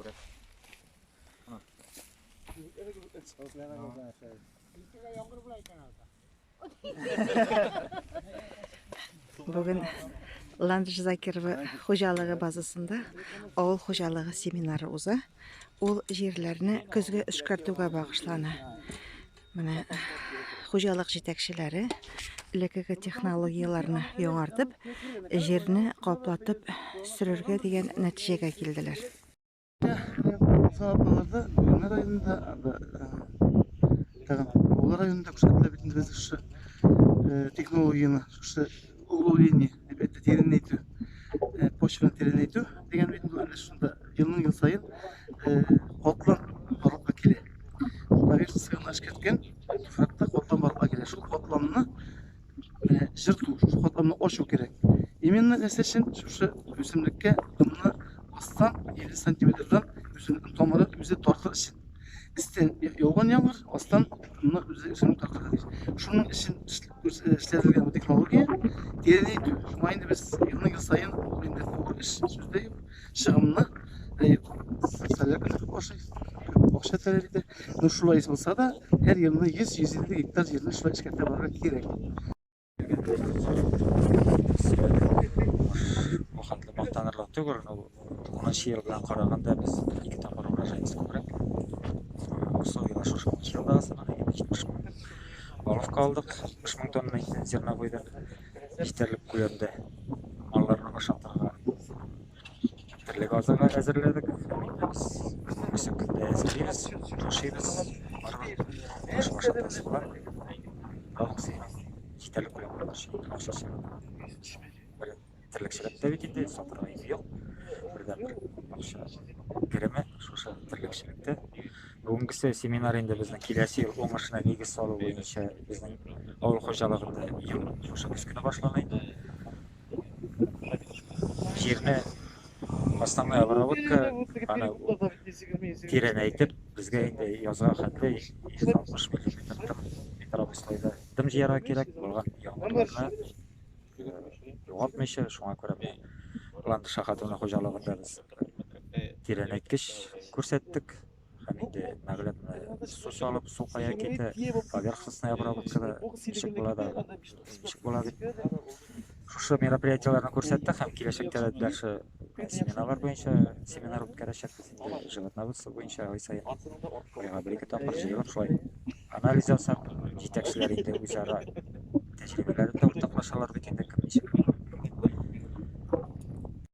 керек. Бүгін Ландыш Закирова хожалығы базасында ауыл хожалығы семинары уза. Ол жерлеріне көзге үшкәртуге бағышланы. Міне хожалық жетекшілері лекеге технологияларны яңартып, жерне каплатып сүрергә дигән нәтиҗәгә килделәр. Onlar ayında Олар районында күрсәтелә без şu технологияны, şu углубление, тереңейту, почваны тереңейту дигән бит шунда елның ел сайын котлан барлыкка килә. Поверхностька ашып кеткән, факта котлан барлыкка килә. Шул котланны жырту, шул котланны ачу керек. Именно нәрсә өчен шушы үсемлеккә дымны астан 50 сантиметрдан үсемлекнең тамыры үзе тартыр өчен. Истен яуган яңгыр астан дымны үзе үсемлек тартыр ди. Шуның өчен эшләтелгән бу технология тереңейту. Шуңа инде без елның ел сайын инде бу эш сүздә юк. Чыгымны сәләкәт башлый. Акча таләп итә. Ну шулай булса да, һәр елны 100-150 гектар җирне шулай эшкәртә барырга кирәк. Мөхәммәд мактанырлык түгел, ул шиыр белән караганда без 2 тапкыр урожайыбыз күбрәк. Осы елда шушы елда алып калдык, 3000 тонна зерна куйдык. Җитәрлек күләмдә малларны ашатырга тирлек азыгы әзерләдек. Без көндә әзерлибез, ташыйбыз, җитәрлек күләмдә тирлekçilikte bitinde satırga yok. Birden bir akşam кереме шушы тирлekçilikte. Бүгүнкү семинар инде биздин келесі ел оңышына негиз салуу боюнча биздин ауыл кожалыгында ел шушы күзгүнө башланат. Жерне основная обработка аны тереңейтип бизге инде язга хатта 60 мм обслойда дым жыярга керек болгон яңгырларны жоғалтмайша, шуңа күрә Ландыш Ахатовна хожалыгында без тереңейткеч күрсәттек. Һәм инде мәгълүм су салып, су кая китә, поверхностная обработкада ничек була бит. Шушы мероприятияларны күрсәттек һәм киләчәктә дә дәшә семинар үткәрәчәкбез инде животноводство буенча ай сайын. Айга 1-2 тапкыр җыелып шулай анализ ясап, җитәкчеләр инде үзара тәҗрибәләрендә уртаклашалар бит инде кем ничек